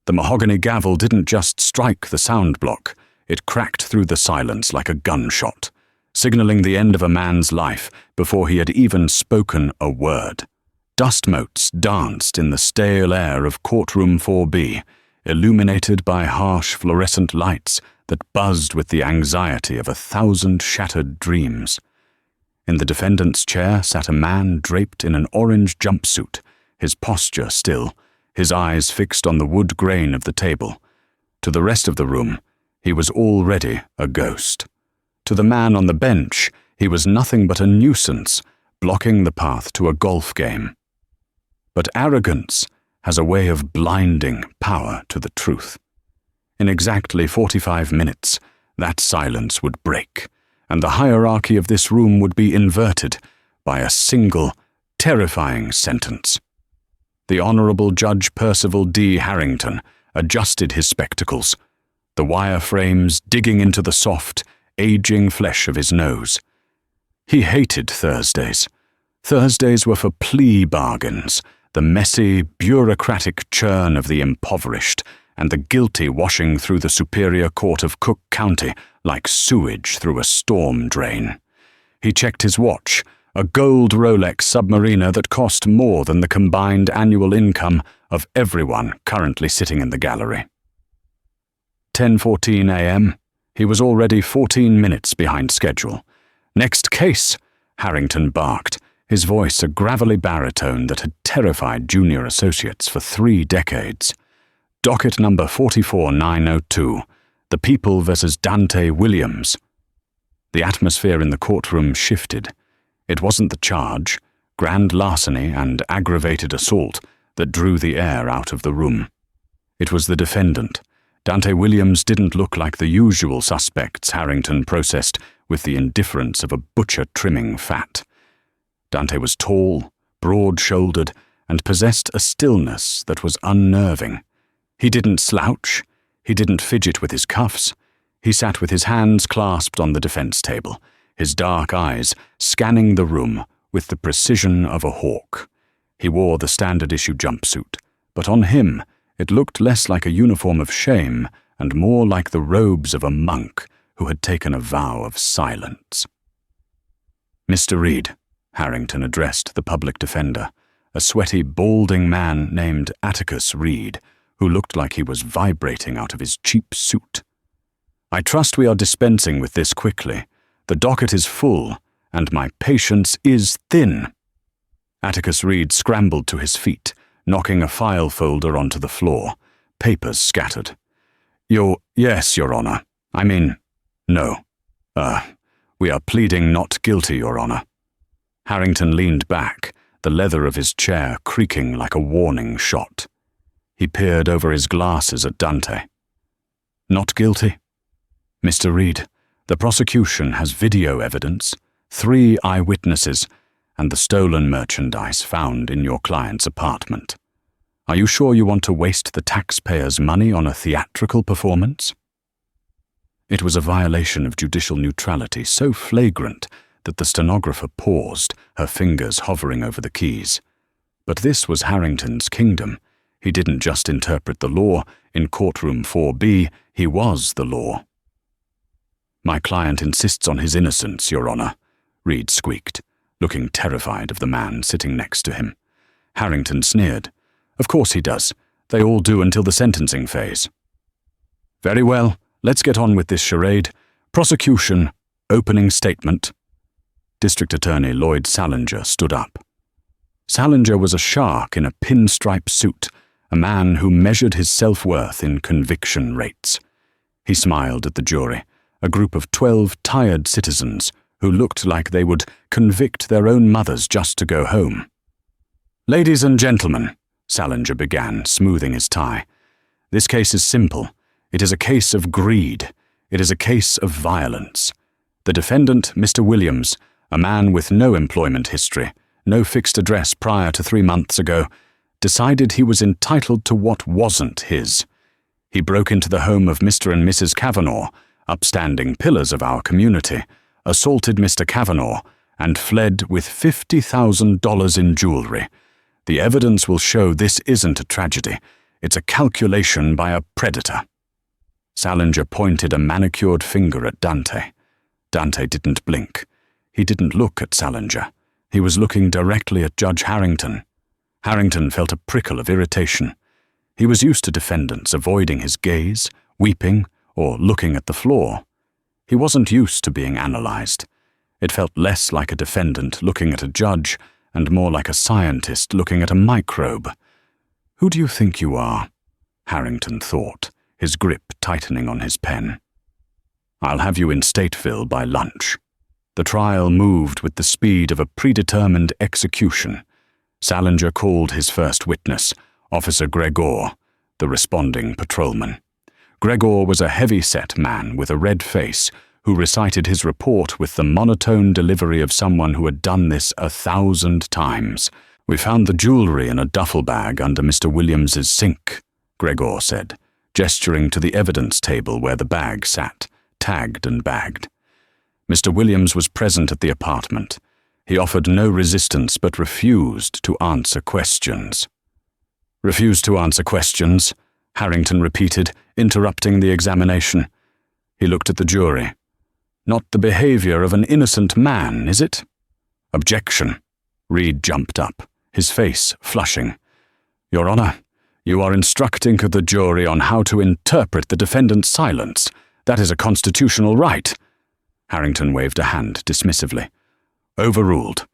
The mahogany gavel didn't just strike the sound block, it cracked through the silence like a gunshot, signaling the end of a man's life before he had even spoken a word. Dust motes danced in the stale air of courtroom 4B, illuminated by harsh fluorescent lights that buzzed with the anxiety of 1,000 shattered dreams. In the defendant's chair sat a man draped in an orange jumpsuit, his posture still, his eyes fixed on the wood grain of the table. To the rest of the room, he was already a ghost. To the man on the bench, he was nothing but a nuisance, blocking the path to a golf game. But arrogance has a way of blinding power to the truth. In exactly 45 minutes, that silence would break, and the hierarchy of this room would be inverted by a single, terrifying sentence. The Honourable Judge Percival D. Harrington adjusted his spectacles, the wire frames digging into the soft, aging flesh of his nose. He hated Thursdays. Thursdays were for plea bargains, the messy, bureaucratic churn of the impoverished, and the guilty washing through the Superior Court of Cook County like sewage through a storm drain. He checked his watch, a gold Rolex Submariner that cost more than the combined annual income of everyone currently sitting in the gallery. 10:14 a.m. He was already 14 minutes behind schedule. "Next case," Harrington barked, his voice a gravelly baritone that had terrified junior associates for 3 decades. "Docket number 44902, The People versus Dante Williams." The atmosphere in the courtroom shifted. It wasn't the charge, grand larceny and aggravated assault, that drew the air out of the room. It was the defendant. Dante Williams didn't look like the usual suspects Harrington processed with the indifference of a butcher trimming fat. Dante was tall, broad-shouldered, and possessed a stillness that was unnerving. He didn't slouch. He didn't fidget with his cuffs. He sat with his hands clasped on the defense table, his dark eyes scanning the room with the precision of a hawk. He wore the standard-issue jumpsuit, but on him it looked less like a uniform of shame and more like the robes of a monk who had taken a vow of silence. "Mr. Reed," Harrington addressed the public defender, a sweaty, balding man named Atticus Reed, who looked like he was vibrating out of his cheap suit. "I trust we are dispensing with this quickly. The docket is full, and my patience is thin." Atticus Reed scrambled to his feet, knocking a file folder onto the floor, papers scattered. Yes, Your Honor. I mean, no. We are pleading not guilty, Your Honor." Harrington leaned back, the leather of his chair creaking like a warning shot. He peered over his glasses at Dante. "Not guilty? Mr. Reed, the prosecution has video evidence, 3 eyewitnesses, and the stolen merchandise found in your client's apartment. Are you sure you want to waste the taxpayers' money on a theatrical performance?" It was a violation of judicial neutrality so flagrant that the stenographer paused, her fingers hovering over the keys. But this was Harrington's kingdom. He didn't just interpret the law. In courtroom 4B, he was the law. "My client insists on his innocence, Your Honor," Reed squeaked, looking terrified of the man sitting next to him. Harrington sneered. "Of course he does. They all do until the sentencing phase." "Very well, let's get on with this charade. Prosecution, opening statement." District Attorney Lloyd Salinger stood up. Salinger was a shark in a pinstripe suit, a man who measured his self-worth in conviction rates. He smiled at the jury, a group of 12 tired citizens who looked like they would convict their own mothers just to go home. "Ladies and gentlemen," Salinger began, smoothing his tie, "this case is simple. It is a case of greed. It is a case of violence. The defendant, Mr. Williams, a man with no employment history, no fixed address prior to 3 months ago, decided he was entitled to what wasn't his. He broke into the home of Mr. and Mrs. Kavanaugh, upstanding pillars of our community, assaulted Mr. Kavanaugh, and fled with $50,000 in jewelry. The evidence will show this isn't a tragedy. It's a calculation by a predator." Salinger pointed a manicured finger at Dante. Dante didn't blink. He didn't look at Salinger. He was looking directly at Judge Harrington. Harrington felt a prickle of irritation. He was used to defendants avoiding his gaze, weeping, or looking at the floor. He wasn't used to being analyzed. It felt less like a defendant looking at a judge and more like a scientist looking at a microbe. "Who do you think you are?" Harrington thought, his grip tightening on his pen. "I'll have you in Stateville by lunch." The trial moved with the speed of a predetermined execution. Salinger called his first witness, Officer Gregor, the responding patrolman. Gregor was a heavy-set man with a red face who recited his report with the monotone delivery of someone who had done this 1,000 times. "We found the jewelry in a duffel bag under Mr. Williams's sink," Gregor said, gesturing to the evidence table where the bag sat, tagged and bagged. Mr. Williams was present at the apartment. He offered no resistance but refused to answer questions. "Refused to answer questions," Harrington repeated, interrupting the examination. He looked at the jury. "Not the behavior of an innocent man, is it?" "Objection." Reed jumped up, his face flushing. "Your Honor, you are instructing the jury on how to interpret the defendant's silence. That is a constitutional right." Harrington waved a hand dismissively. "Overruled.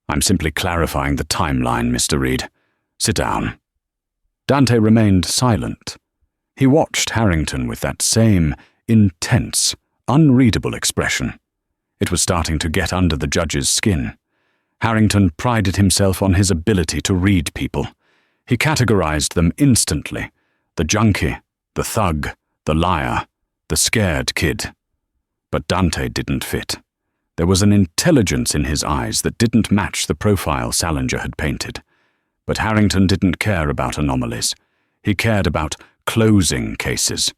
I'm simply clarifying the timeline, Mr. Reed. Sit down." Dante remained silent. He watched Harrington with that same intense, unreadable expression. It was starting to get under the judge's skin. Harrington prided himself on his ability to read people. He categorized them instantly: the junkie, the thug, the liar, the scared kid. But Dante didn't fit. There was an intelligence in his eyes that didn't match the profile Salinger had painted. But Harrington didn't care about anomalies. He cared about closing cases.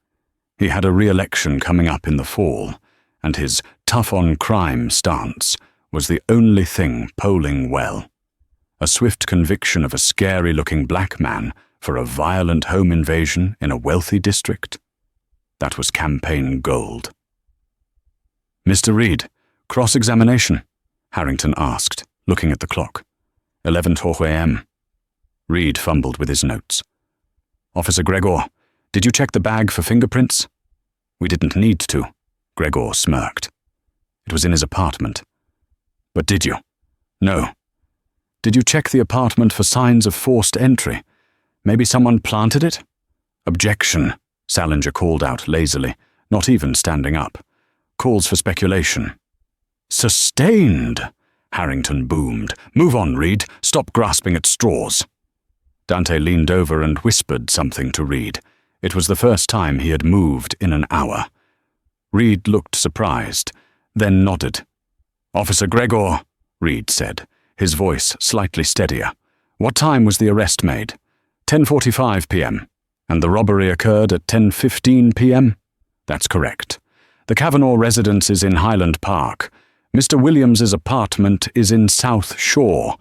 He had a re-election coming up in the fall, and his tough-on-crime stance was the only thing polling well. A swift conviction of a scary-looking black man for a violent home invasion in a wealthy district. That was campaign gold. "Mr. Reed, cross-examination," Harrington asked, looking at the clock. 11:12 a.m. Reed fumbled with his notes. "Officer Gregor, did you check the bag for fingerprints?" "We didn't need to," Gregor smirked. "It was in his apartment." "But did you?" "No." "Did you check the apartment for signs of forced entry? Maybe someone planted it?" "Objection," Salinger called out lazily, not even standing up. "Calls for speculation." "Sustained," Harrington boomed. "Move on, Reed. Stop grasping at straws." Dante leaned over and whispered something to Reed. It was the first time he had moved in an hour. Reed looked surprised, then nodded. "Officer Gregor," Reed said, his voice slightly steadier. "What time was the arrest made?" 10:45 p.m. "And the robbery occurred at 10:15 p.m.? "That's correct. The Kavanaugh residence is in Highland Park. Mr. Williams's apartment is in South Shore.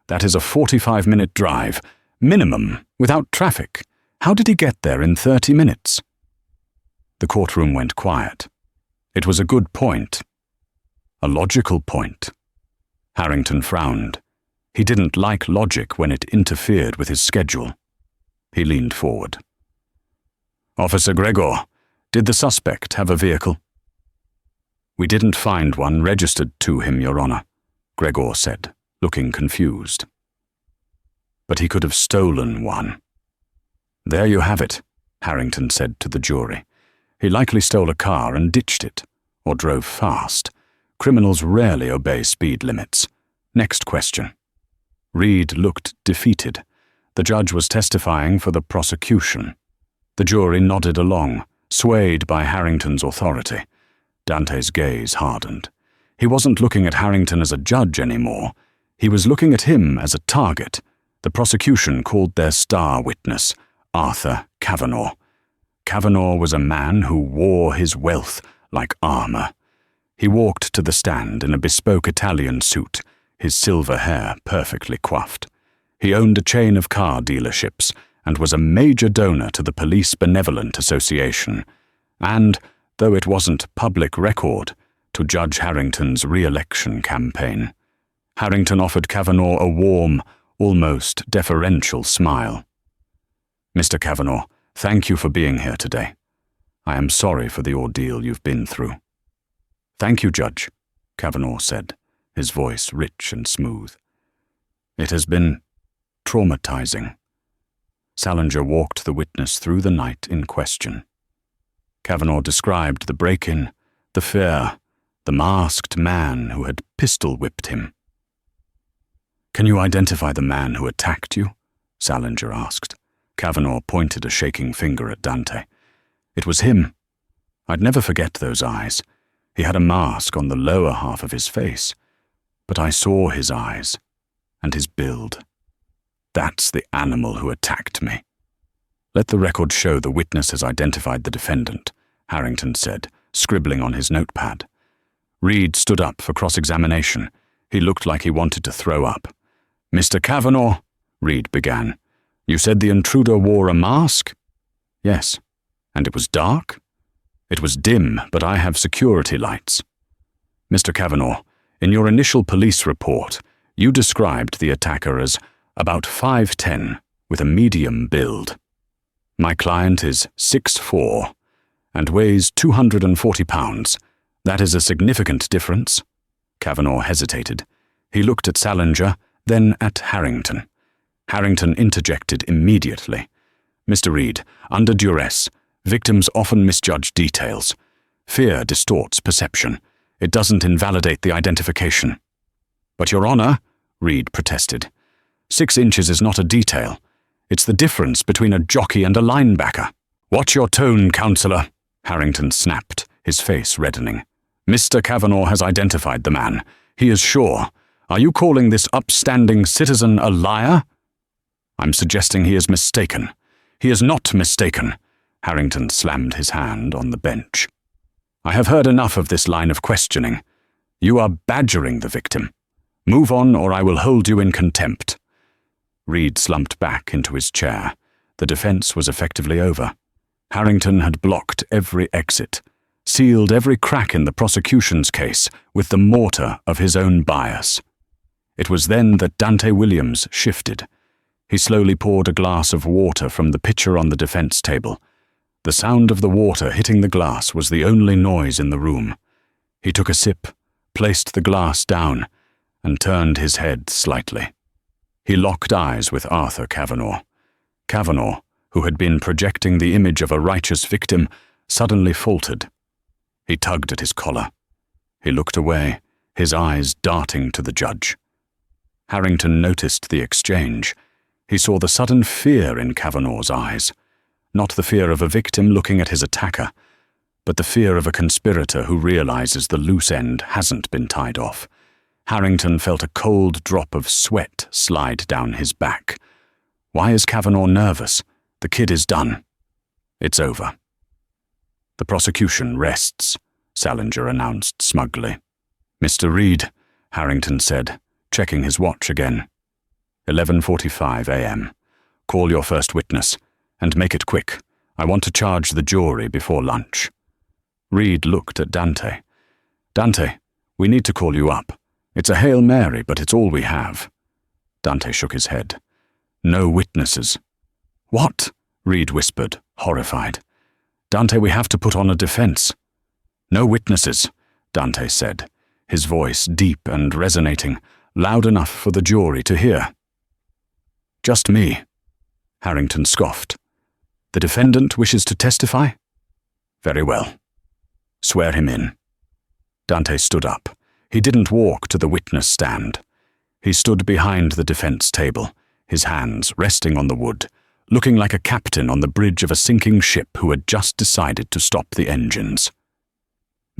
That is a 45-minute drive, minimum, without traffic. How did he get there in 30 minutes? The courtroom went quiet. It was a good point. A logical point. Harrington frowned. He didn't like logic when it interfered with his schedule. He leaned forward. "Officer Gregor, did the suspect have a vehicle?" "We didn't find one registered to him, Your Honor," Gregor said, looking confused. "But he could have stolen one." "There you have it," Harrington said to the jury. "He likely stole a car and ditched it, or drove fast. Criminals rarely obey speed limits. Next question." Reed looked defeated. The judge was testifying for the prosecution. The jury nodded along, swayed by Harrington's authority. Dante's gaze hardened. He wasn't looking at Harrington as a judge anymore. He was looking at him as a target. The prosecution called their star witness, Arthur Kavanaugh. Kavanaugh was a man who wore his wealth like armor. He walked to the stand in a bespoke Italian suit, his silver hair perfectly coiffed. He owned a chain of car dealerships and was a major donor to the Police Benevolent Association, and, though it wasn't public record, to Judge Harrington's re-election campaign. Harrington offered Kavanaugh a warm, almost deferential smile. "Mr. Kavanaugh, thank you for being here today. I am sorry for the ordeal you've been through." "Thank you, Judge," Kavanaugh said, his voice rich and smooth. "It has been traumatizing." Salinger walked the witness through the night in question. Kavanaugh described the break-in, the fear, the masked man who had pistol-whipped him. "Can you identify the man who attacked you?" Salinger asked. Kavanaugh pointed a shaking finger at Dante. "It was him. I'd never forget those eyes. He had a mask on the lower half of his face, but I saw his eyes and his build. That's the animal who attacked me." "Let the record show the witness has identified the defendant," Harrington said, scribbling on his notepad. Reed stood up for cross-examination. He looked like he wanted to throw up. "Mr. Kavanaugh," Reed began, "you said the intruder wore a mask?" "Yes." "And it was dark?" "It was dim, but I have security lights." "Mr. Kavanaugh, in your initial police report, you described the attacker as about 5'10", with a medium build. My client is 6'4", and weighs 240 pounds. That is a significant difference." Kavanaugh hesitated. He looked at Salinger, then at Harrington. Harrington interjected immediately. "Mr. Reed, under duress, victims often misjudge details. Fear distorts perception. It doesn't invalidate the identification." "But, Your Honor," Reed protested, 6 inches is not a detail. It's the difference between a jockey and a linebacker." "Watch your tone, Counselor," Harrington snapped, his face reddening. "Mr. Kavanaugh has identified the man. He is sure. Are you calling this upstanding citizen a liar?" "I'm suggesting he is mistaken." "He is not mistaken." Harrington slammed his hand on the bench. "I have heard enough of this line of questioning. You are badgering the victim. Move on, or I will hold you in contempt." Reed slumped back into his chair. The defense was effectively over. Harrington had blocked every exit, sealed every crack in the prosecution's case with the mortar of his own bias. It was then that Dante Williams shifted. He slowly poured a glass of water from the pitcher on the defense table. The sound of the water hitting the glass was the only noise in the room. He took a sip, placed the glass down, and turned his head slightly. He locked eyes with Arthur Kavanaugh. Kavanaugh, who had been projecting the image of a righteous victim, suddenly faltered. He tugged at his collar. He looked away, his eyes darting to the judge. Harrington noticed the exchange. He saw the sudden fear in Kavanaugh's eyes, not the fear of a victim looking at his attacker, but the fear of a conspirator who realizes the loose end hasn't been tied off. Harrington felt a cold drop of sweat slide down his back. Why is Kavanaugh nervous? The kid is done. It's over. "The prosecution rests," Salinger announced smugly. "Mr. Reed," Harrington said, checking his watch again. 11:45 a.m. Call your first witness, and make it quick. I want to charge the jury before lunch. Reed looked at Dante. "Dante, we need to call you up. It's a Hail Mary, but it's all we have." Dante shook his head. "No witnesses." "What?" Reed whispered, horrified. "Dante, we have to put on a defense." "No witnesses," Dante said, his voice deep and resonating, loud enough for the jury to hear. "Just me." Harrington scoffed. "The defendant wishes to testify?" "Very well. Swear him in." Dante stood up. He didn't walk to the witness stand. He stood behind the defense table, his hands resting on the wood, looking like a captain on the bridge of a sinking ship who had just decided to stop the engines.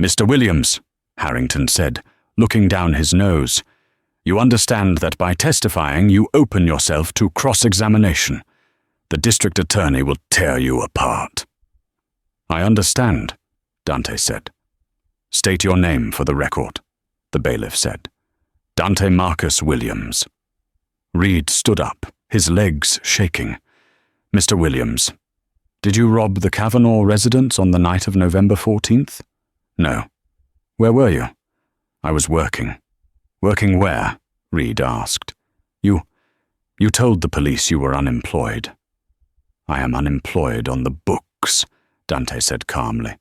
"Mr. Williams," Harrington said, looking down his nose, "you understand that by testifying you open yourself to cross-examination. The district attorney will tear you apart." "I understand," Dante said. "State your name for the record," the bailiff said. "Dante Marcus Williams." Reed stood up, his legs shaking. Mr. Williams, did you rob the Kavanaugh residence on the night of November 14th? No. Where were you? I was working. Working where? Reed asked. You told the police you were unemployed. I am unemployed on the books, Dante said calmly.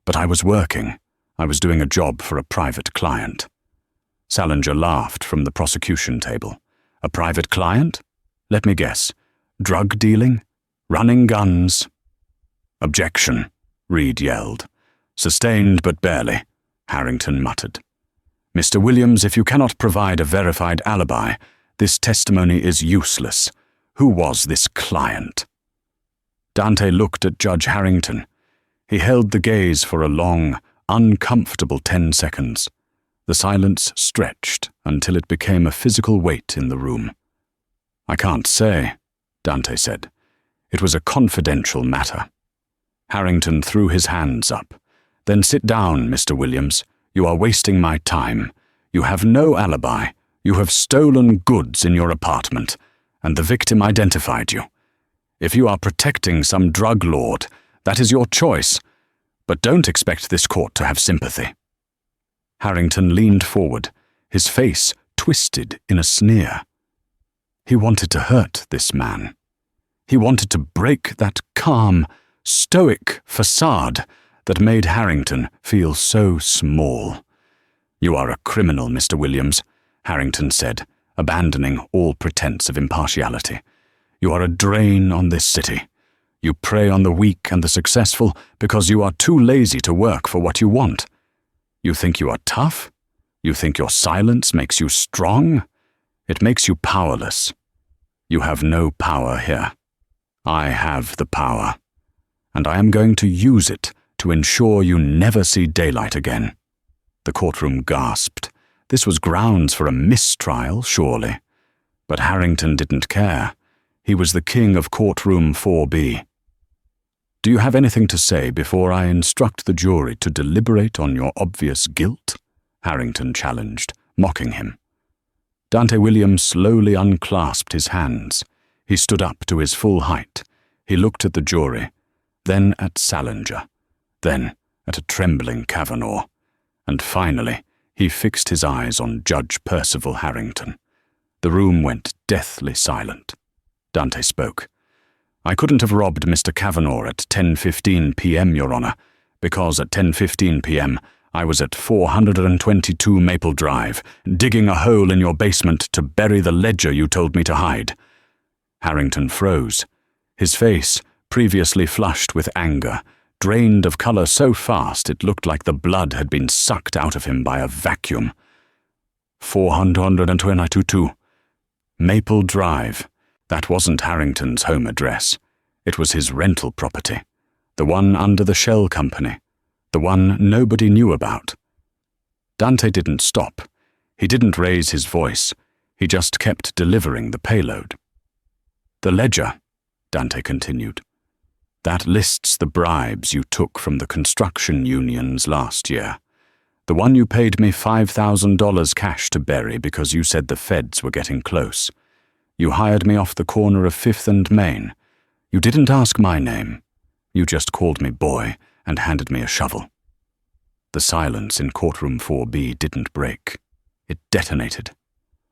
But I was working. I was doing a job for a private client. Salinger laughed from the prosecution table. A private client? Let me guess. Drug dealing? Running guns? Objection, Reed yelled. Sustained but barely, Harrington muttered. Mr. Williams, if you cannot provide a verified alibi, this testimony is useless. Who was this client? Dante looked at Judge Harrington. He held the gaze for a long, uncomfortable 10 seconds. The silence stretched until it became a physical weight in the room. I can't say, Dante said. It was a confidential matter. Harrington threw his hands up. Then sit down, Mr. Williams. You are wasting my time. You have no alibi. You have stolen goods in your apartment, and the victim identified you. If you are protecting some drug lord, that is your choice, but don't expect this court to have sympathy. Harrington leaned forward, his face twisted in a sneer. He wanted to hurt this man. He wanted to break that calm, stoic facade that made Harrington feel so small. You are a criminal, Mr. Williams, Harrington said, abandoning all pretense of impartiality. You are a drain on this city. You prey on the weak and the successful because you are too lazy to work for what you want. You think you are tough? You think your silence makes you strong? It makes you powerless. You have no power here. I have the power, and I am going to use it to ensure you never see daylight again. The courtroom gasped. This was grounds for a mistrial, surely. But Harrington didn't care. He was the king of courtroom 4B. Do you have anything to say before I instruct the jury to deliberate on your obvious guilt? Harrington challenged, mocking him. Dante Williams slowly unclasped his hands. He stood up to his full height. He looked at the jury, then at Salinger, then at a trembling Kavanaugh, and finally he fixed his eyes on Judge Percival Harrington. The room went deathly silent. Dante spoke. I couldn't have robbed Mr. Kavanaugh at 10:15 p.m., Your Honor, because at 10:15 p.m. I was at 422 Maple Drive, digging a hole in your basement to bury the ledger you told me to hide. Harrington froze. His face, previously flushed with anger, drained of color so fast it looked like the blood had been sucked out of him by a vacuum. 422. Maple Drive. That wasn't Harrington's home address. It was his rental property, the one under the shell company, the one nobody knew about. Dante didn't stop. He didn't raise his voice. He just kept delivering the payload. The ledger, Dante continued. That lists the bribes you took from the construction unions last year. The one you paid me $5,000 cash to bury because you said the feds were getting close. You hired me off the corner of 5th and Main. You didn't ask my name. You just called me boy and handed me a shovel. The silence in courtroom 4B didn't break. It detonated.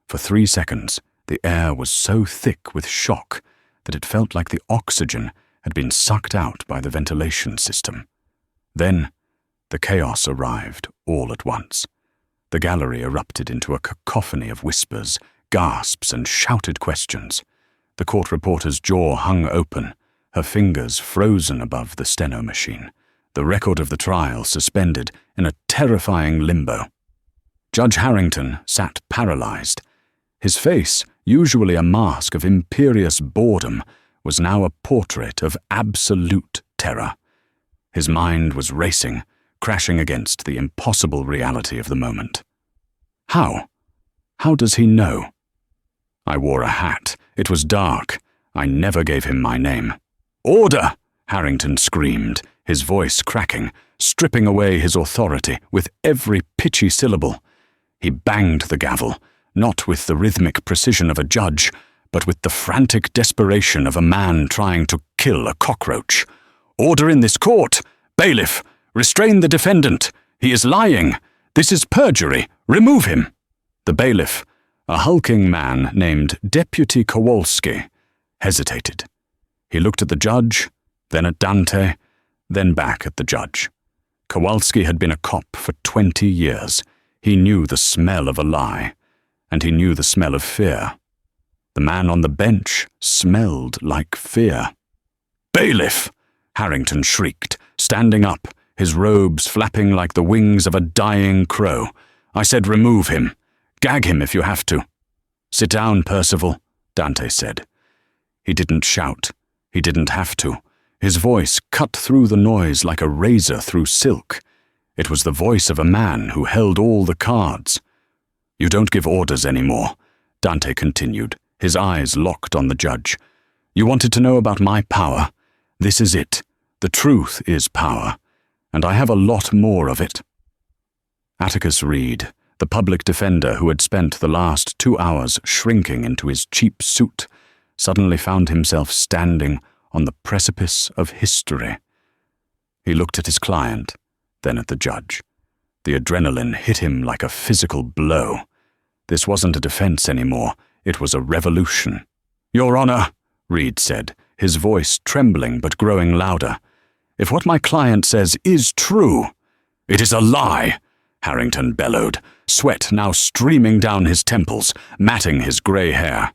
For 3 seconds, the air was so thick with shock that it felt like the oxygen had been sucked out by the ventilation system. Then, the chaos arrived all at once. The gallery erupted into a cacophony of whispers, gasps, and shouted questions. The court reporter's jaw hung open, her fingers frozen above the steno machine, the record of the trial suspended in a terrifying limbo. Judge Harrington sat paralyzed. His face, usually a mask of imperious boredom, was now a portrait of absolute terror. His mind was racing, crashing against the impossible reality of the moment. How? How does he know? I wore a hat. It was dark. I never gave him my name. Order! Harrington screamed, his voice cracking, stripping away his authority with every pitchy syllable. He banged the gavel, not with the rhythmic precision of a judge, but with the frantic desperation of a man trying to kill a cockroach. "Order in this court! Bailiff, restrain the defendant! He is lying! This is perjury! Remove him!" The bailiff, a hulking man named Deputy Kowalski, hesitated. He looked at the judge, then at Dante, then back at the judge. Kowalski had been a cop for 20 years. He knew the smell of a lie, and he knew the smell of fear. The man on the bench smelled like fear. "Bailiff!" Harrington shrieked, standing up, his robes flapping like the wings of a dying crow. "I said remove him. Gag him if you have to." "Sit down, Percival," Dante said. He didn't shout. He didn't have to. His voice cut through the noise like a razor through silk. It was the voice of a man who held all the cards. "You don't give orders anymore," Dante continued, his eyes locked on the judge. "You wanted to know about my power. This is it. The truth is power, and I have a lot more of it." Atticus Reed, the public defender who had spent the last 2 hours shrinking into his cheap suit, suddenly found himself standing on the precipice of history. He looked at his client, then at the judge. The adrenaline hit him like a physical blow. This wasn't a defense anymore, it was a revolution. "Your Honor," Reed said, his voice trembling but growing louder, "if what my client says is true—" "It is a lie," Harrington bellowed, sweat now streaming down his temples, matting his grey hair.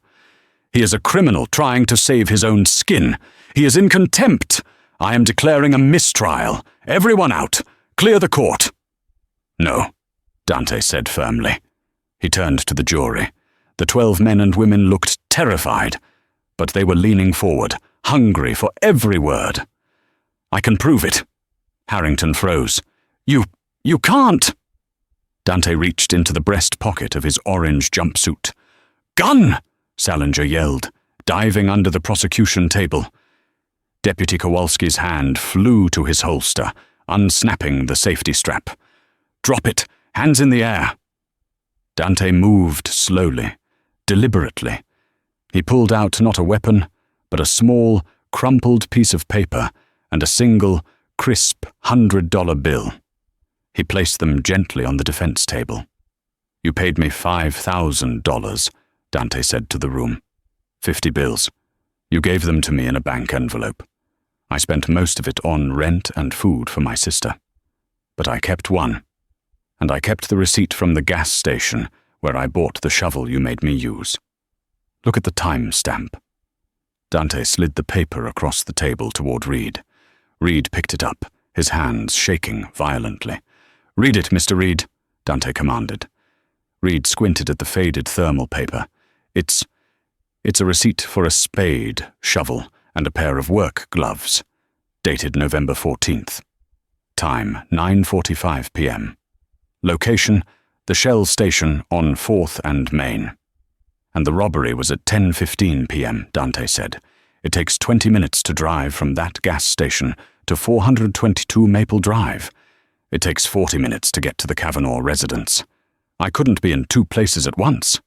"He is a criminal trying to save his own skin. He is in contempt. I am declaring a mistrial. Everyone out. Clear the court." "No," Dante said firmly. He turned to the jury. The 12 men and women looked terrified, but they were leaning forward, hungry for every word. "I can prove it." Harrington froze. You can't." Dante reached into the breast pocket of his orange jumpsuit. "Gun!" Salinger yelled, diving under the prosecution table. Deputy Kowalski's hand flew to his holster, unsnapping the safety strap. "Drop it! Hands in the air!" Dante moved slowly, deliberately. He pulled out not a weapon, but a small, crumpled piece of paper and a single, crisp $100 bill. He placed them gently on the defense table. "You paid me $5,000, Dante said to the room. 50 bills. You gave them to me in a bank envelope. I spent most of it on rent and food for my sister. But I kept one, and I kept the receipt from the gas station where I bought the shovel you made me use. Look at the time stamp." Dante slid the paper across the table toward Reed. Reed picked it up, his hands shaking violently. "Read it, Mr. Reed," Dante commanded. Reed squinted at the faded thermal paper. It's a receipt for a spade, shovel, and a pair of work gloves. Dated November 14th. Time, 9:45 p.m. Location, the Shell station on 4th and Main. "And the robbery was at 10:15 p.m., Dante said. "It takes 20 minutes to drive from that gas station to 422 Maple Drive. It takes 40 minutes to get to the Kavanaugh residence. I couldn't be in 2 places at once.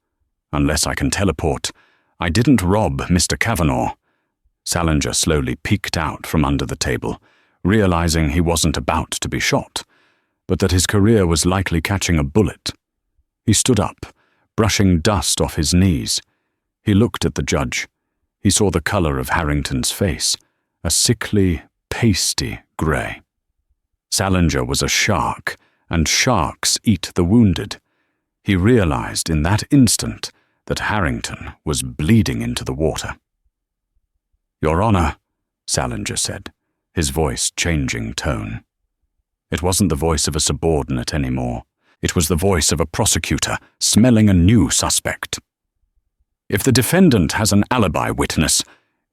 Unless I can teleport. I didn't rob Mr. Kavanaugh." Salinger slowly peeked out from under the table, realizing he wasn't about to be shot, but that his career was likely catching a bullet. He stood up, brushing dust off his knees. He looked at the judge. He saw the color of Harrington's face, a sickly, pasty gray. Salinger was a shark, and sharks eat the wounded. He realized in that instant that Harrington was bleeding into the water. "Your Honor," Salinger said, his voice changing tone. It wasn't the voice of a subordinate anymore. It was the voice of a prosecutor smelling a new suspect. "If the defendant has an alibi witness,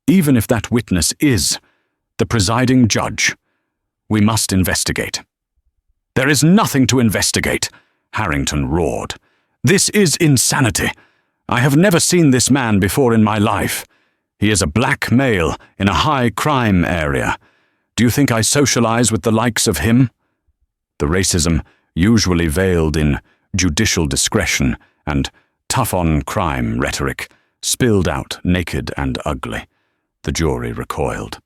even if that witness is the presiding judge, we must investigate." "There is nothing to investigate," Harrington roared. "This is insanity. I have never seen this man before in my life. He is a black male in a high-crime area. Do you think I socialize with the likes of him?" The racism, usually veiled in judicial discretion and tough-on-crime rhetoric, spilled out naked and ugly. The jury recoiled.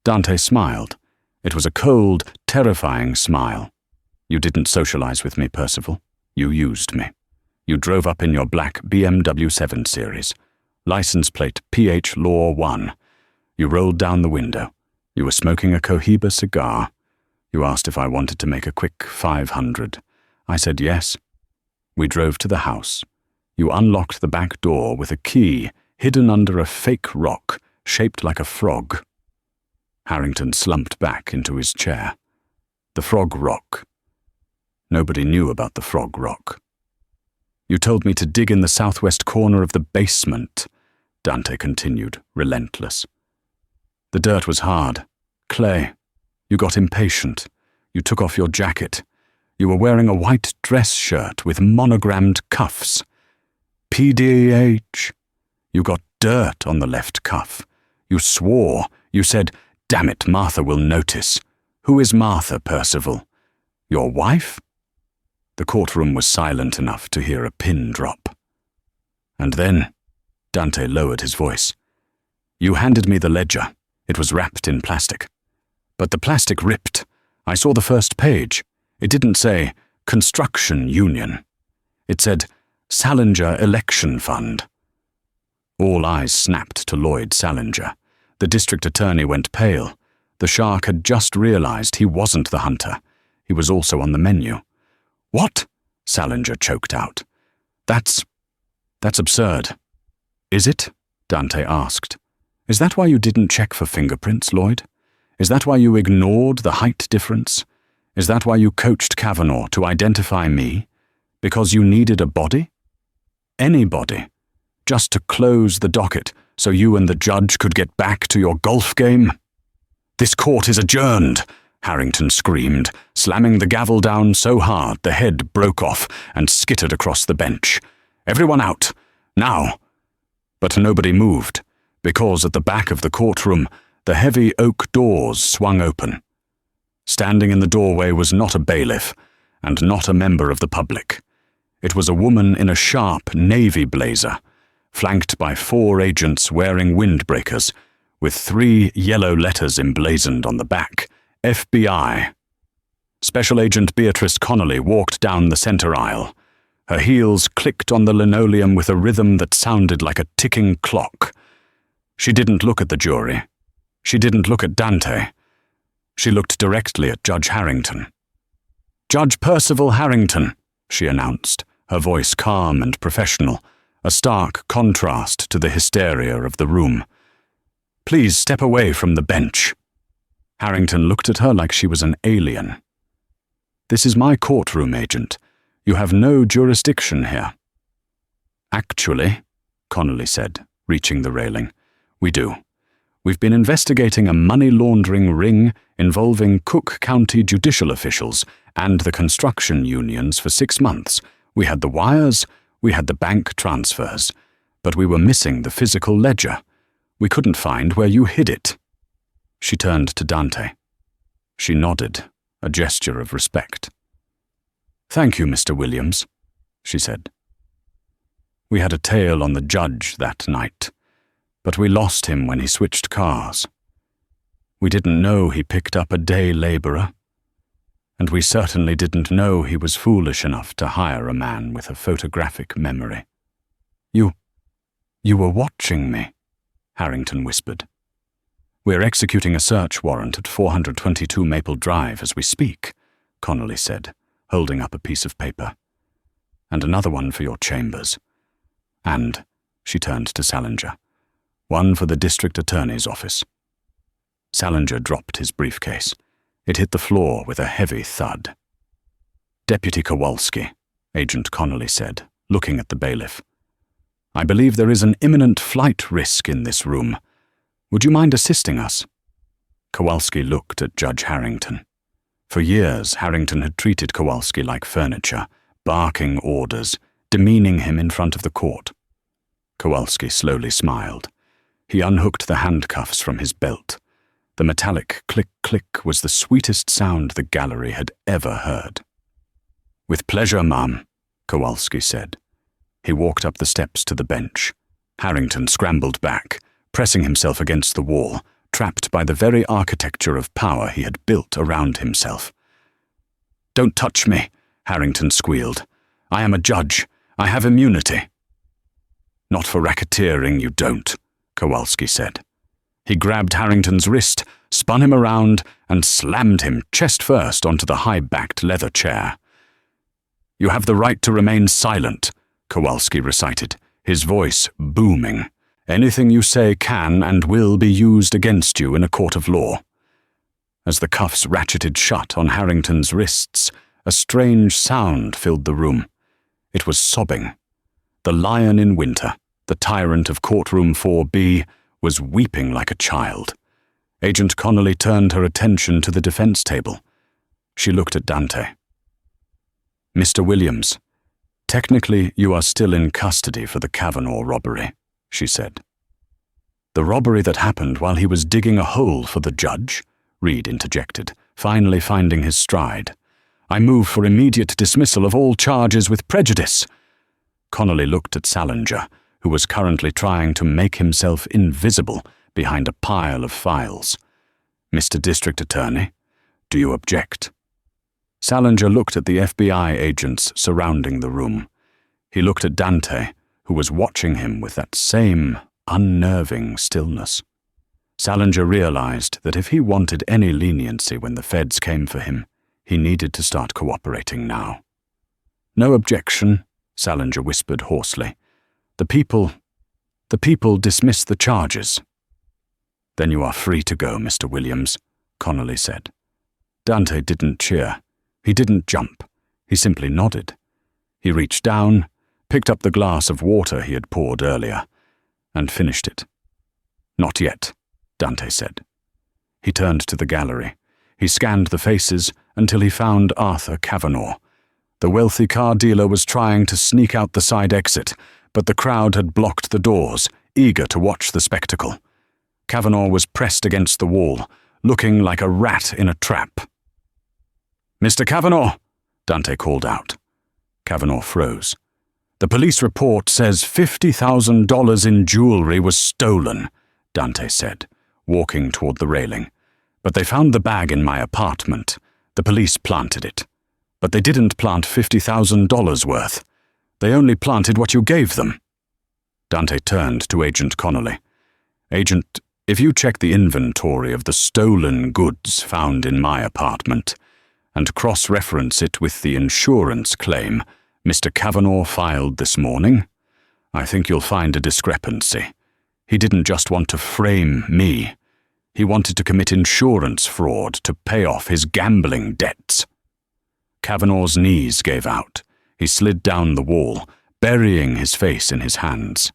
Dante smiled. It was a cold, terrifying smile. You didn't socialize with me, Percival. You used me. You drove up in your black BMW 7 Series. License plate PH Law 1. You rolled down the window. You were smoking a Cohiba cigar. You asked if I wanted to make a quick 500. I said yes. We drove to the house. You unlocked the back door with a key hidden under a fake rock shaped like a frog. Harrington slumped back into his chair. The frog rock. Nobody knew about the frog rock. You told me to dig in the southwest corner of the basement, Dante continued, relentless. The dirt was hard. Clay. You got impatient. You took off your jacket. You were wearing a white dress shirt with monogrammed cuffs. PDH. You got dirt on the left cuff. You swore. You said, "Damn it, Martha will notice." Who is Martha, Percival? Your wife? The courtroom was silent enough to hear a pin drop. And then, Dante lowered his voice, you handed me the ledger. It was wrapped in plastic. But the plastic ripped. I saw the first page. It didn't say, Construction Union. It said, Salinger Election Fund. All eyes snapped to Lloyd Salinger. The district attorney went pale. The shark had just realized he wasn't the hunter. He was also on the menu. What? Salinger choked out. That's absurd. Is it? Dante asked. Is that why you didn't check for fingerprints, Lloyd? Is that why you ignored the height difference? Is that why you coached Kavanaugh to identify me? Because you needed a body? Any body? Just to close the docket so you and the judge could get back to your golf game? This court is adjourned, Harrington screamed, slamming the gavel down so hard the head broke off and skittered across the bench. Everyone out, now. But nobody moved, because at the back of the courtroom, the heavy oak doors swung open. Standing in the doorway was not a bailiff, and not a member of the public. It was a woman in a sharp navy blazer, flanked by 4 agents wearing windbreakers, with 3 yellow letters emblazoned on the back, FBI. Special Agent Beatrice Connolly walked down the center aisle. Her heels clicked on the linoleum with a rhythm that sounded like a ticking clock. She didn't look at the jury. She didn't look at Dante. She looked directly at Judge Harrington. Judge Percival Harrington, she announced, her voice calm and professional, a stark contrast to the hysteria of the room. Please step away from the bench. Harrington looked at her like she was an alien. This is my courtroom, Agent. You have no jurisdiction here. Actually, Connolly said, reaching the railing, we do. We've been investigating a money laundering ring involving Cook County judicial officials and the construction unions for 6 months. We had the wires, we had the bank transfers, but we were missing the physical ledger. We couldn't find where you hid it. She turned to Dante. She nodded, a gesture of respect. Thank you, Mr. Williams, she said. We had a tail on the judge that night, but we lost him when he switched cars. We didn't know he picked up a day laborer, and we certainly didn't know he was foolish enough to hire a man with a photographic memory. You were watching me, Harrington whispered. We're executing a search warrant at 422 Maple Drive as we speak, Connolly said, holding up a piece of paper. And another one for your chambers. And, she turned to Salinger, one for the district attorney's office. Salinger dropped his briefcase. It hit the floor with a heavy thud. Deputy Kowalski, Agent Connolly said, looking at the bailiff. I believe there is an imminent flight risk in this room. Would you mind assisting us? Kowalski looked at Judge Harrington. For years, Harrington had treated Kowalski like furniture, barking orders, demeaning him in front of the court. Kowalski slowly smiled. He unhooked the handcuffs from his belt. The metallic click-click was the sweetest sound the gallery had ever heard. With pleasure, ma'am, Kowalski said. He walked up the steps to the bench. Harrington scrambled back, pressing himself against the wall, trapped by the very architecture of power he had built around himself. "Don't touch me," Harrington squealed. "I am a judge. I have immunity." "Not for racketeering, you don't," Kowalski said. He grabbed Harrington's wrist, spun him around, and slammed him chest first onto the high-backed leather chair. "You have the right to remain silent," Kowalski recited, his voice booming. "Anything you say can and will be used against you in a court of law." As the cuffs ratcheted shut on Harrington's wrists, a strange sound filled the room. It was sobbing. The lion in winter, the tyrant of courtroom 4B, was weeping like a child. Agent Connolly turned her attention to the defense table. She looked at Dante. "Mr. Williams, technically you are still in custody for the Kavanaugh robbery," she said. "The robbery that happened while he was digging a hole for the judge?" Reed interjected, finally finding his stride. "I move for immediate dismissal of all charges with prejudice." Connolly looked at Salinger, who was currently trying to make himself invisible behind a pile of files. "Mr. District Attorney, do you object?" Salinger looked at the FBI agents surrounding the room. He looked at Dante, who was watching him with that same unnerving stillness. Salinger realized that if he wanted any leniency when the feds came for him, he needed to start cooperating now. "No objection," Salinger whispered hoarsely. The people dismiss the charges." "Then you are free to go, Mr. Williams," Connolly said. Dante didn't cheer. He didn't jump. He simply nodded. He reached down, picked up the glass of water he had poured earlier, and finished it. "Not yet," Dante said. He turned to the gallery. He scanned the faces until he found Arthur Kavanaugh. The wealthy car dealer was trying to sneak out the side exit, but the crowd had blocked the doors, eager to watch the spectacle. Kavanaugh was pressed against the wall, looking like a rat in a trap. "Mr. Kavanaugh!" Dante called out. Kavanaugh froze. "The police report says $50,000 in jewelry was stolen," Dante said, walking toward the railing. "But they found the bag in my apartment. The police planted it. But they didn't plant $50,000 worth. They only planted what you gave them." Dante turned to Agent Connolly. "Agent, if you check the inventory of the stolen goods found in my apartment and cross-reference it with the insurance claim Mr. Kavanaugh filed this morning, I think you'll find a discrepancy. He didn't just want to frame me. He wanted to commit insurance fraud to pay off his gambling debts." Kavanaugh's knees gave out. He slid down the wall, burying his face in his hands.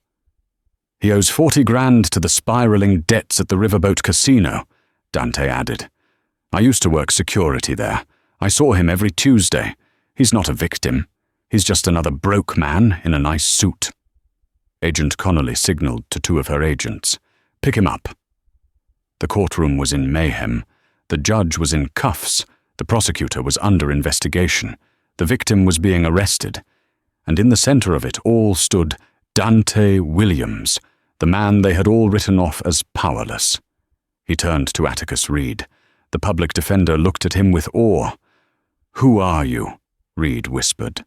"He owes 40 grand to the spiraling debts at the Riverboat Casino," Dante added. "I used to work security there. I saw him every Tuesday. He's not a victim. He's just another broke man in a nice suit." Agent Connolly signaled to 2 of her agents. "Pick him up." The courtroom was in mayhem. The judge was in cuffs. The prosecutor was under investigation. The victim was being arrested. And in the center of it all stood Dante Williams, the man they had all written off as powerless. He turned to Atticus Reed. The public defender looked at him with awe. "Who are you?" Reed whispered.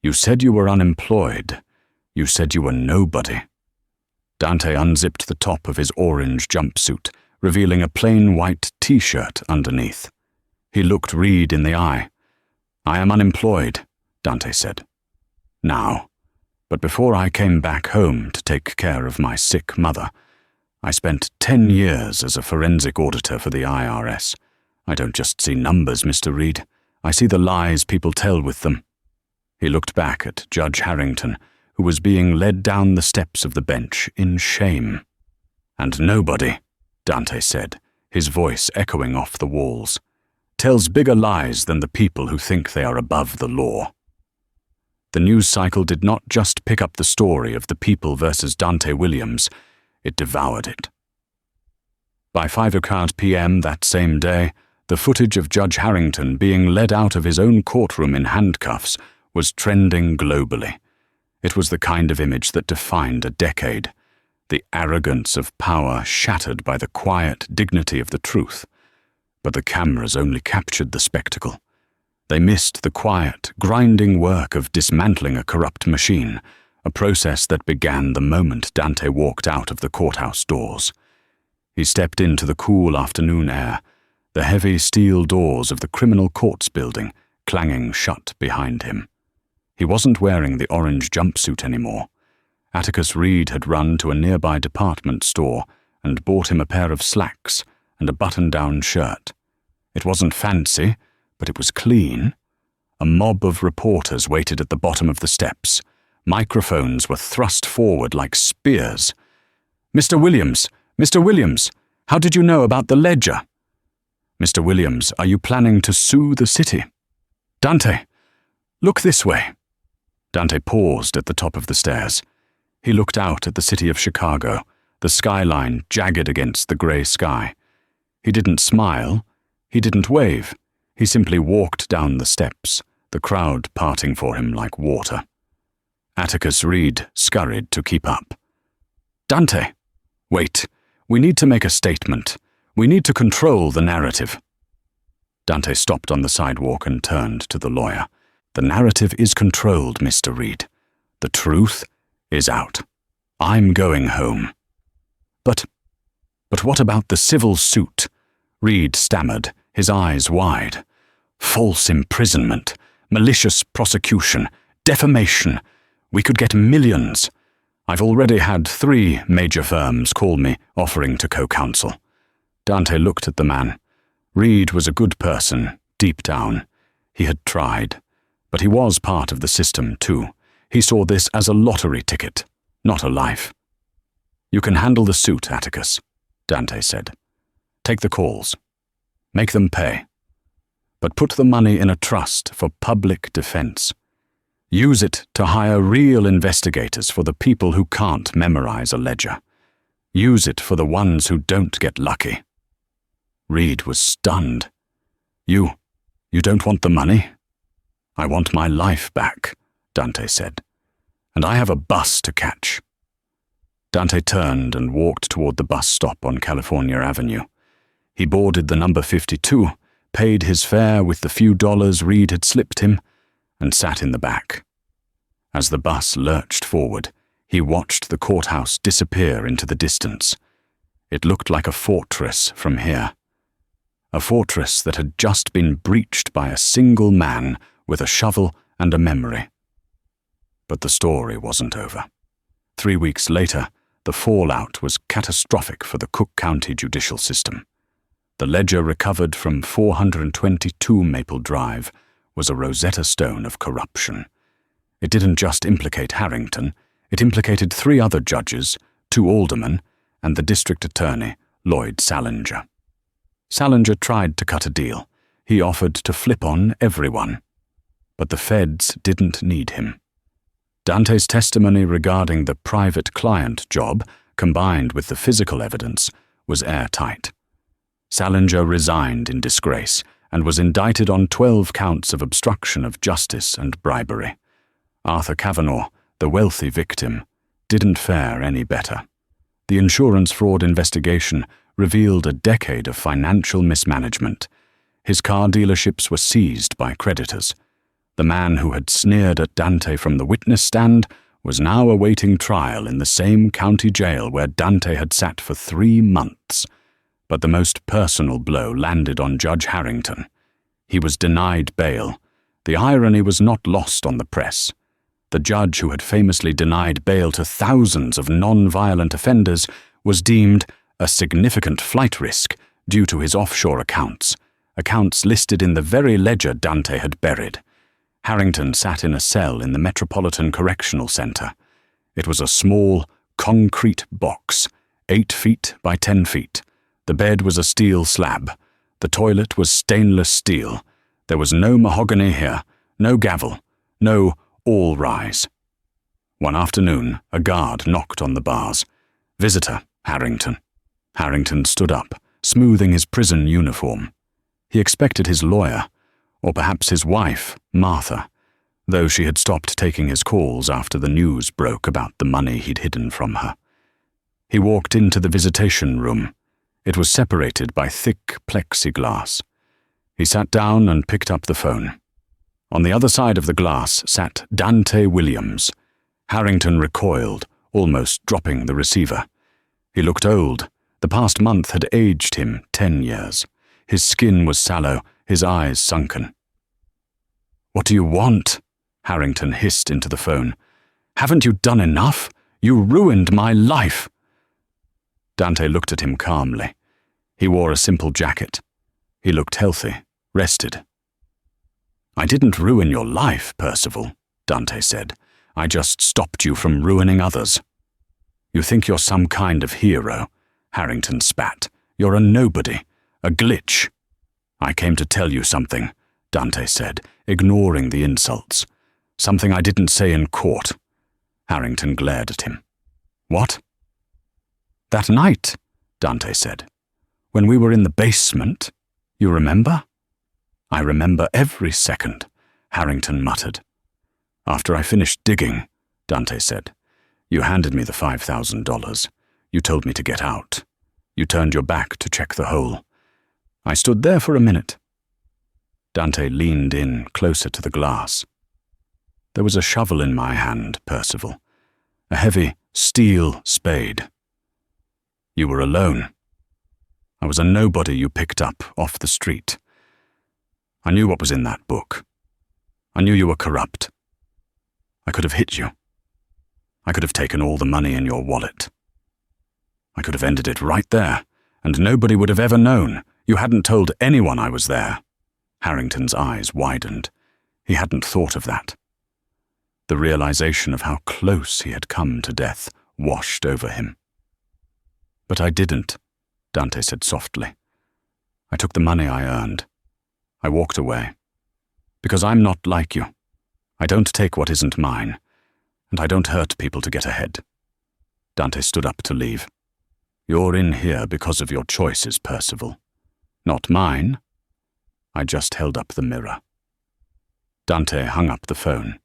"You said you were unemployed. You said you were nobody." Dante unzipped the top of his orange jumpsuit, revealing a plain white t-shirt underneath. He looked Reed in the eye. "I am unemployed," Dante said. "Now. But before I came back home to take care of my sick mother, I spent 10 years as a forensic auditor for the IRS. I don't just see numbers, Mr. Reed. I see the lies people tell with them." He looked back at Judge Harrington, who was being led down the steps of the bench in shame. "And nobody," Dante said, his voice echoing off the walls, "tells bigger lies than the people who think they are above the law." The news cycle did not just pick up the story of the people versus Dante Williams, it devoured it. By 5:00 p.m. that same day, the footage of Judge Harrington being led out of his own courtroom in handcuffs was trending globally. It was the kind of image that defined a decade, the arrogance of power shattered by the quiet dignity of the truth. But the cameras only captured the spectacle. They missed the quiet, grinding work of dismantling a corrupt machine, a process that began the moment Dante walked out of the courthouse doors. He stepped into the cool afternoon air, the heavy steel doors of the criminal courts building clanging shut behind him. He wasn't wearing the orange jumpsuit anymore. Atticus Reed had run to a nearby department store and bought him a pair of slacks and a button-down shirt. It wasn't fancy, but it was clean. A mob of reporters waited at the bottom of the steps. Microphones were thrust forward like spears. "Mr. Williams! Mr. Williams! How did you know about the ledger? Mr. Williams, are you planning to sue the city? Dante, look this way." Dante paused at the top of the stairs. He looked out at the city of Chicago, the skyline jagged against the grey sky. He didn't smile. He didn't wave. He simply walked down the steps, the crowd parting for him like water. Atticus Reed scurried to keep up. "Dante, wait. We need to make a statement. We need to control the narrative." Dante stopped on the sidewalk and turned to the lawyer. "The narrative is controlled, Mr. Reed. The truth is out. I'm going home." But what about the civil suit?" Reed stammered, his eyes wide. "False imprisonment, malicious prosecution, defamation. We could get millions. I've already had 3 major firms call me offering to co-counsel." Dante looked at the man. Reed was a good person, deep down. He had tried. But he was part of the system, too. He saw this as a lottery ticket, not a life. "You can handle the suit, Atticus," Dante said. "Take the calls. Make them pay. But put the money in a trust for public defense. Use it to hire real investigators for the people who can't memorize a ledger. Use it for the ones who don't get lucky." Reed was stunned. You don't want the money?" "I want my life back," Dante said. "And I have a bus to catch." Dante turned and walked toward the bus stop on California Avenue. He boarded the number 52, paid his fare with the few dollars Reed had slipped him, and sat in the back. As the bus lurched forward, he watched the courthouse disappear into the distance. It looked like a fortress from here. A fortress that had just been breached by a single man with a shovel and a memory. But the story wasn't over. 3 weeks later, the fallout was catastrophic for the Cook County judicial system. The ledger recovered from 422 Maple Drive was a Rosetta Stone of corruption. It didn't just implicate Harrington, it implicated 3 other judges, 2 aldermen, and the district attorney, Lloyd Salinger. Salinger tried to cut a deal. He offered to flip on everyone. But the feds didn't need him. Dante's testimony regarding the private client job, combined with the physical evidence, was airtight. Salinger resigned in disgrace and was indicted on 12 counts of obstruction of justice and bribery. Arthur Cavanaugh, the wealthy victim, didn't fare any better. The insurance fraud investigation revealed a decade of financial mismanagement. His car dealerships were seized by creditors. The man who had sneered at Dante from the witness stand was now awaiting trial in the same county jail where Dante had sat for 3 months. But the most personal blow landed on Judge Harrington. He was denied bail. The irony was not lost on the press. The judge who had famously denied bail to thousands of non-violent offenders was deemed a significant flight risk due to his offshore accounts listed in the very ledger Dante had buried. Harrington sat in a cell in the Metropolitan Correctional Center. It was a small, concrete box, 8 feet by 10 feet. The bed was a steel slab. The toilet was stainless steel. There was no mahogany here, no gavel, no all rise. One afternoon, a guard knocked on the bars. "Visitor, Harrington." Harrington stood up, smoothing his prison uniform. He expected his lawyer, or perhaps his wife, Martha. though she had stopped taking his calls after the news broke about the money he'd hidden from her. He walked into the visitation room. It was separated by thick plexiglass. He sat down and picked up the phone. On the other side of the glass sat Dante Williams. Harrington recoiled, almost dropping the receiver. He looked old. The past month had aged him 10 years. His skin was sallow, his eyes sunken. "What do you want?" Harrington hissed into the phone. "Haven't you done enough? You ruined my life." Dante looked at him calmly. He wore a simple jacket. He looked healthy, rested. "I didn't ruin your life, Percival," Dante said. "I just stopped you from ruining others." "You think you're some kind of hero," Harrington spat. "You're a nobody, a glitch." "I came to tell you something," Dante said, ignoring the insults. "Something I didn't say in court." Harrington glared at him. "What?" "That night," Dante said, "when we were in the basement, you remember?" "I remember every second," Harrington muttered. "After I finished digging," Dante said, "you handed me the $5,000. You told me to get out. You turned your back to check the hole. I stood there for a minute." Dante leaned in closer to the glass. "There was a shovel in my hand, Percival, a heavy steel spade. You were alone. I was a nobody you picked up off the street. I knew what was in that book. I knew you were corrupt. I could have hit you. I could have taken all the money in your wallet. I could have ended it right there, and nobody would have ever known. You hadn't told anyone I was there." Harrington's eyes widened. He hadn't thought of that. The realization of how close he had come to death washed over him. "But I didn't," Dante said softly. "I took the money I earned. I walked away. Because I'm not like you. I don't take what isn't mine, and I don't hurt people to get ahead." Dante stood up to leave. "You're in here because of your choices, Percival. Not mine." I just held up the mirror. Dante hung up the phone.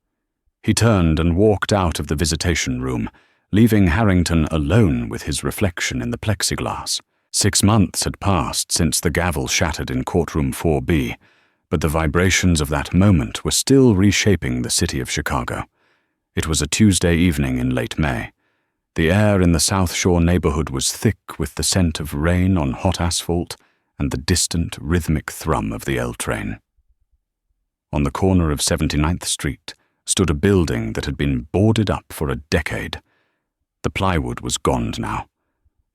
He turned and walked out of the visitation room, leaving Harrington alone with his reflection in the plexiglass. 6 months had passed since the gavel shattered in courtroom 4B, but the vibrations of that moment were still reshaping the city of Chicago. It was a Tuesday evening in late May. The air in the South Shore neighborhood was thick with the scent of rain on hot asphalt and the distant, rhythmic thrum of the L train. On the corner of 79th Street stood a building that had been boarded up for a decade. The plywood was gone now.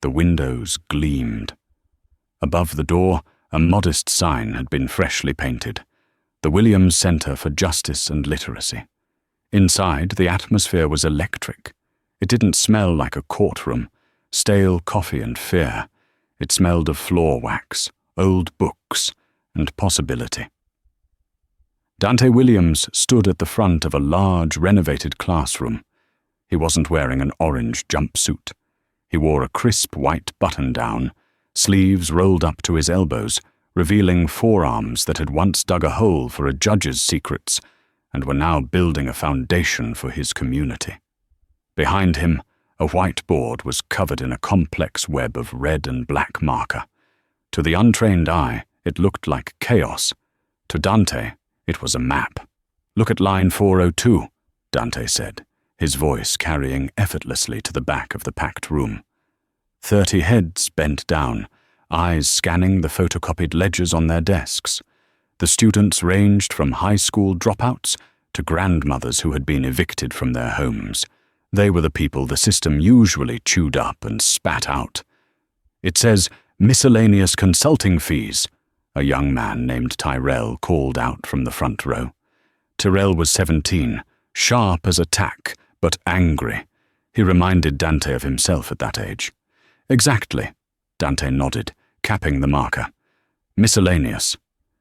The windows gleamed. Above the door, a modest sign had been freshly painted: the Williams Center for Justice and Literacy. Inside, the atmosphere was electric. It didn't smell like a courtroom, stale coffee and fear. It smelled of floor wax, old books, and possibility. Dante Williams stood at the front of a large, renovated classroom. He wasn't wearing an orange jumpsuit. He wore a crisp white button-down, sleeves rolled up to his elbows, revealing forearms that had once dug a hole for a judge's secrets and were now building a foundation for his community. Behind him, a whiteboard was covered in a complex web of red and black marker. To the untrained eye, it looked like chaos. To Dante, it was a map. "Look at line 402, Dante said, his voice carrying effortlessly to the back of the packed room. 30 heads bent down, eyes scanning the photocopied ledgers on their desks. The students ranged from high school dropouts to grandmothers who had been evicted from their homes. They were the people the system usually chewed up and spat out. "It says, miscellaneous consulting fees," a young man named Tyrell called out from the front row. Tyrell was 17, sharp as a tack, but angry. He reminded Dante of himself at that age. "Exactly," Dante nodded, capping the marker. "Miscellaneous.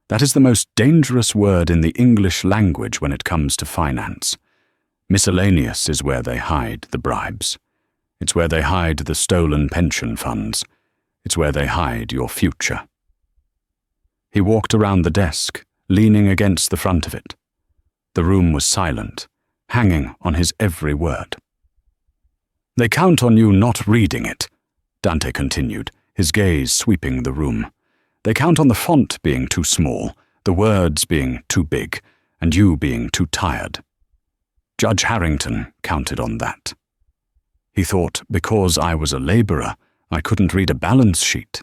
That is the most dangerous word in the English language when it comes to finance. Miscellaneous is where they hide the bribes. It's where they hide the stolen pension funds. It's where they hide your future." He walked around the desk, leaning against the front of it. The room was silent, hanging on his every word. "They count on you not reading it," Dante continued, his gaze sweeping the room. "They count on the font being too small, the words being too big, and you being too tired. Judge Harrington counted on that. He thought because I was a laborer, I couldn't read a balance sheet.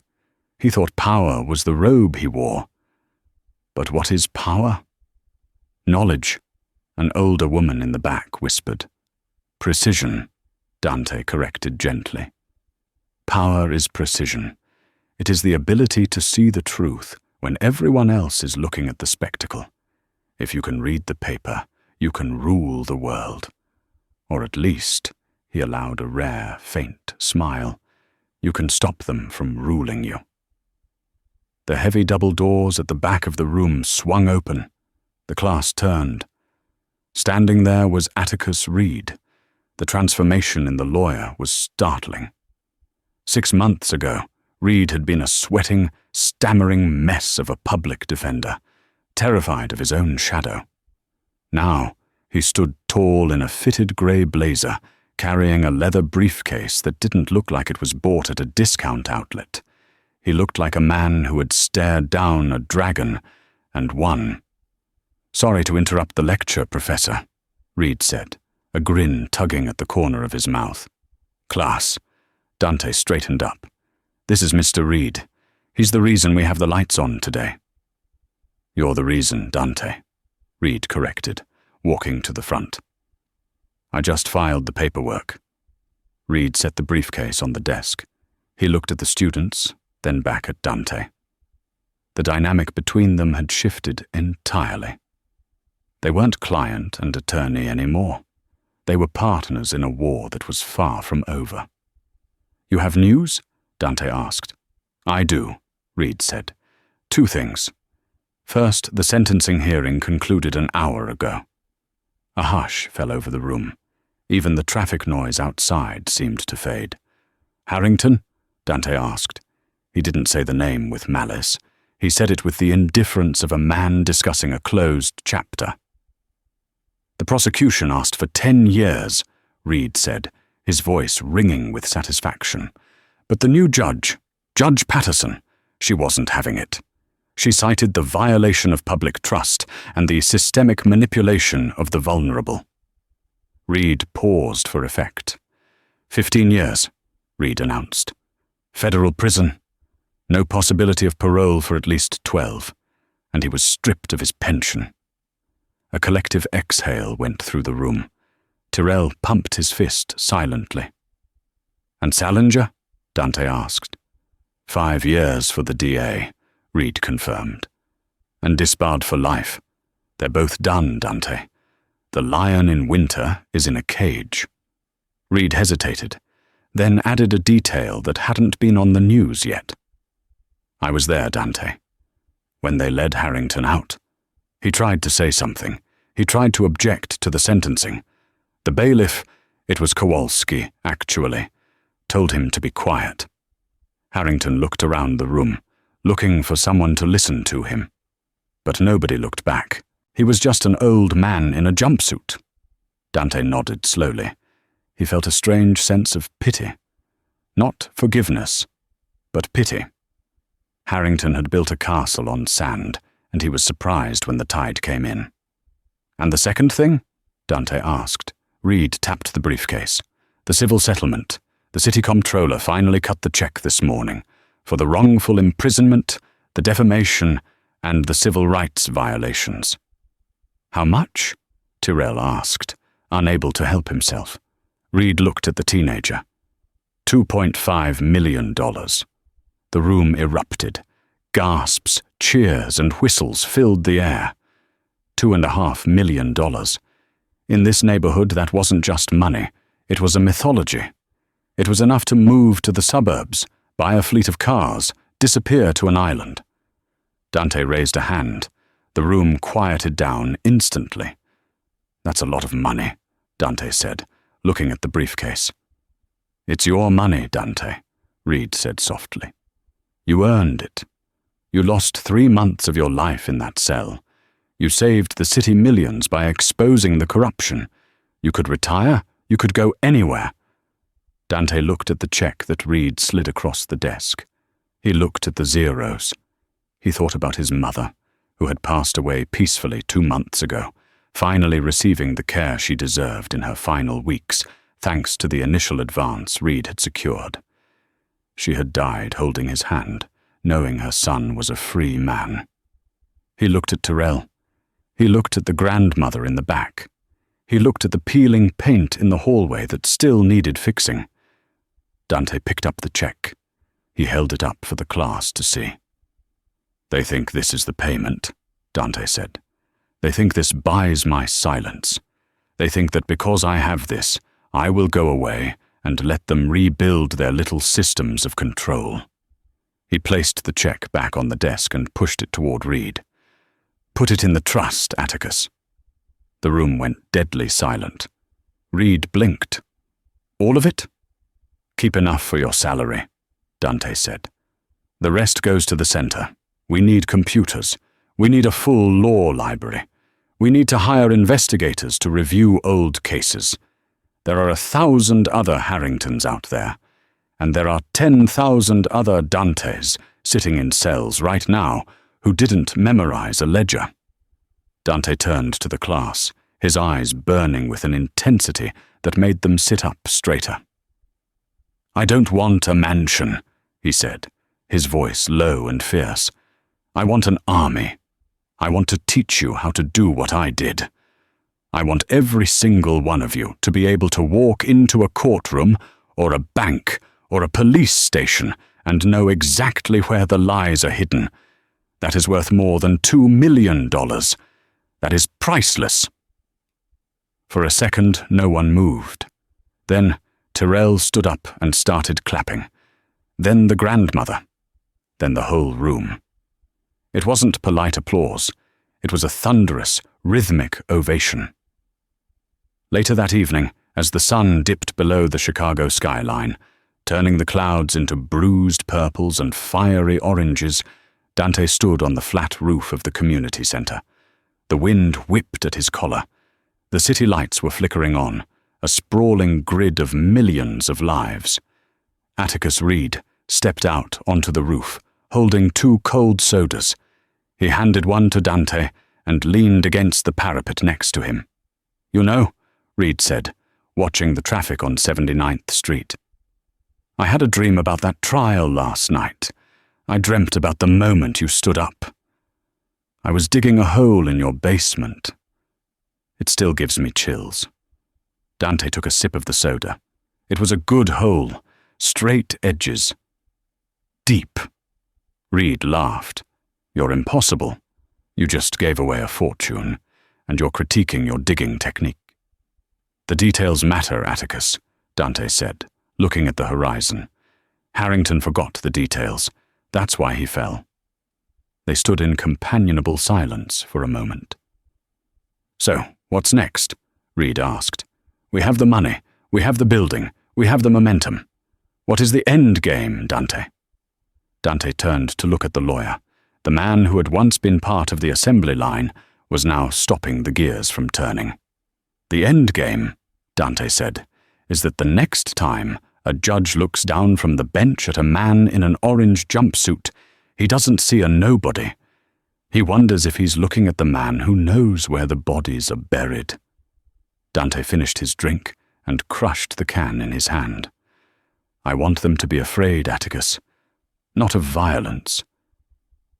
He thought power was the robe he wore. But what is power? Knowledge, an older woman in the back whispered. Precision, Dante corrected gently. Power is precision. It is the ability to see the truth when everyone else is looking at the spectacle. If you can read the paper, you can rule the world. Or at least, he allowed a rare, faint smile, you can stop them from ruling you. The heavy double doors at the back of the room swung open. The class turned. Standing there was Atticus Reed. The transformation in the lawyer was startling. 6 months ago, Reed had been a sweating, stammering mess of a public defender, terrified of his own shadow. Now, he stood tall in a fitted grey blazer, carrying a leather briefcase that didn't look like it was bought at a discount outlet. He looked like a man who had stared down a dragon and won. "Sorry to interrupt the lecture, Professor," Reed said, a grin tugging at the corner of his mouth. "Class." Dante straightened up. "This is Mr. Reed. He's the reason we have the lights on today." "You're the reason, Dante," Reed corrected, walking to the front. "I just filed the paperwork." Reed set the briefcase on the desk. He looked at the students, then back at Dante. The dynamic between them had shifted entirely. They weren't client and attorney anymore. They were partners in a war that was far from over. "You have news?" Dante asked. "I do," Reed said. "2 things. First, the sentencing hearing concluded an hour ago." A hush fell over the room. Even the traffic noise outside seemed to fade. "Harrington?" Dante asked. He didn't say the name with malice. He said it with the indifference of a man discussing a closed chapter. "The prosecution asked for 10 years, Reed said, his voice ringing with satisfaction. "But the new judge, Judge Patterson, she wasn't having it. She cited the violation of public trust and the systemic manipulation of the vulnerable." Reed paused for effect. 15 years, Reed announced. "Federal prison. No possibility of parole for at least 12, and he was stripped of his pension." A collective exhale went through the room. Tyrrell pumped his fist silently. "And Salinger?" Dante asked. 5 years for the DA, Reed confirmed. "And disbarred for life. They're both done, Dante. The lion in winter is in a cage." Reed hesitated, then added a detail that hadn't been on the news yet. "I was there, Dante. When they led Harrington out. He tried to say something. He tried to object to the sentencing. The bailiff, it was Kowalski, actually, told him to be quiet. Harrington looked around the room, looking for someone to listen to him. But nobody looked back. He was just an old man in a jumpsuit." Dante nodded slowly. He felt a strange sense of pity. Not forgiveness, but pity. Harrington had built a castle on sand, and he was surprised when the tide came in. "And the second thing?" Dante asked. Reed tapped the briefcase. "The civil settlement. The city comptroller finally cut the check this morning for the wrongful imprisonment, the defamation, and the civil rights violations." "How much?" Tyrrell asked, unable to help himself. Reed looked at the teenager. $2.5 million. The room erupted. Gasps, cheers, and whistles filled the air. $2.5 million. In this neighborhood, that wasn't just money. It was a mythology. It was enough to move to the suburbs, buy a fleet of cars, disappear to an island. Dante raised a hand. The room quieted down instantly. "That's a lot of money," Dante said, looking at the briefcase. "It's your money, Dante," Reed said softly. "You earned it. You lost 3 months of your life in that cell. You saved the city millions by exposing the corruption. You could retire, you could go anywhere. Dante looked at the check that Reed slid across the desk. He looked at the zeros. He thought about his mother, who had passed away peacefully 2 months ago, finally receiving the care she deserved in her final weeks, thanks to the initial advance Reed had secured. She had died holding his hand, knowing her son was a free man. He looked at Tyrell. He looked at the grandmother in the back. He looked at the peeling paint in the hallway that still needed fixing. Dante picked up the check. He held it up for the class to see. "They think this is the payment," Dante said. "They think this buys my silence. They think that because I have this, I will go away and let them rebuild their little systems of control." He placed the check back on the desk and pushed it toward Reed. "Put it in the trust, Atticus." The room went deadly silent. Reed blinked. "All of it?" "Keep enough for your salary," Dante said. "The rest goes to the center. We need computers. We need a full law library. We need to hire investigators to review old cases. There are 1,000 other Harringtons out there, and there are 10,000 other Dantes sitting in cells right now who didn't memorize a ledger." Dante turned to the class, his eyes burning with an intensity that made them sit up straighter. "I don't want a mansion," he said, his voice low and fierce. "I want an army. I want to teach you how to do what I did. I want every single one of you to be able to walk into a courtroom or a bank or a police station and know exactly where the lies are hidden. That is worth more than $2 million. That is priceless." For a second, no one moved. Then Tyrell stood up and started clapping. Then the grandmother. Then the whole room. It wasn't polite applause. It was a thunderous, rhythmic ovation. Later that evening, as the sun dipped below the Chicago skyline, turning the clouds into bruised purples and fiery oranges, Dante stood on the flat roof of the community center. The wind whipped at his collar. The city lights were flickering on, a sprawling grid of millions of lives. Atticus Reed stepped out onto the roof, holding 2 cold sodas. He handed one to Dante and leaned against the parapet next to him. "You know," Reed said, watching the traffic on 79th Street. "I had a dream about that trial last night. I dreamt about the moment you stood up. I was digging a hole in your basement. It still gives me chills." Dante took a sip of the soda. It was a good hole, straight edges. Deep. Reed laughed. "You're impossible. You just gave away a fortune, and you're critiquing your digging technique." "The details matter, Atticus," Dante said, looking at the horizon. "Harrington forgot the details. That's why he fell." They stood in companionable silence for a moment. "So, what's next?" Reed asked. "We have the money, we have the building, we have the momentum. What is the end game, Dante?" Dante turned to look at the lawyer. The man who had once been part of the assembly line was now stopping the gears from turning. "The end game," Dante said, "is that the next time a judge looks down from the bench at a man in an orange jumpsuit, he doesn't see a nobody. He wonders if he's looking at the man who knows where the bodies are buried." Dante finished his drink and crushed the can in his hand. "I want them to be afraid, Atticus, not of violence,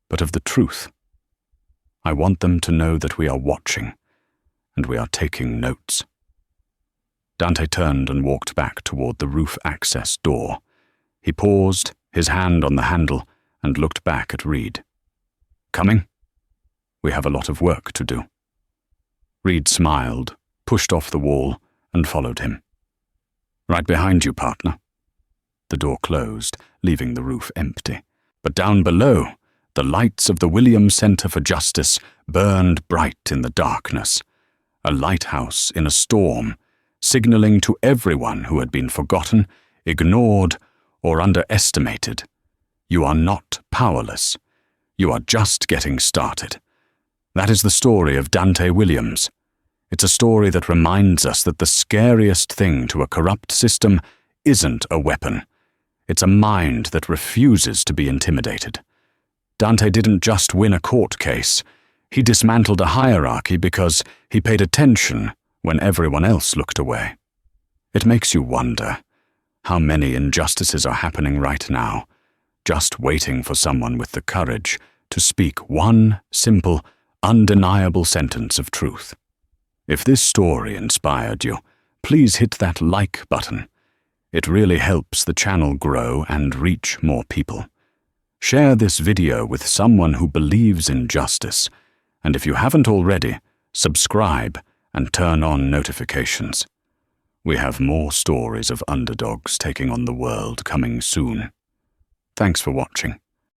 but of the truth. I want them to know that we are watching, and we are taking notes." Dante turned and walked back toward the roof access door. He paused, his hand on the handle, and looked back at Reed. "Coming? We have a lot of work to do." Reed smiled, pushed off the wall, and followed him. "Right behind you, partner." The door closed, leaving the roof empty. But down below, the lights of the Williams Center for Justice burned bright in the darkness. A lighthouse in a storm, signaling to everyone who had been forgotten, ignored, or underestimated. You are not powerless. You are just getting started. That is the story of Dante Williams. It's a story that reminds us that the scariest thing to a corrupt system isn't a weapon. It's a mind that refuses to be intimidated. Dante didn't just win a court case. He dismantled a hierarchy because he paid attention when everyone else looked away. It makes you wonder how many injustices are happening right now, just waiting for someone with the courage to speak one simple, undeniable sentence of truth. If this story inspired you, please hit that like button. It really helps the channel grow and reach more people. Share this video with someone who believes in justice, and if you haven't already, subscribe and turn on notifications. We have more stories of underdogs taking on the world coming soon. Thanks for watching.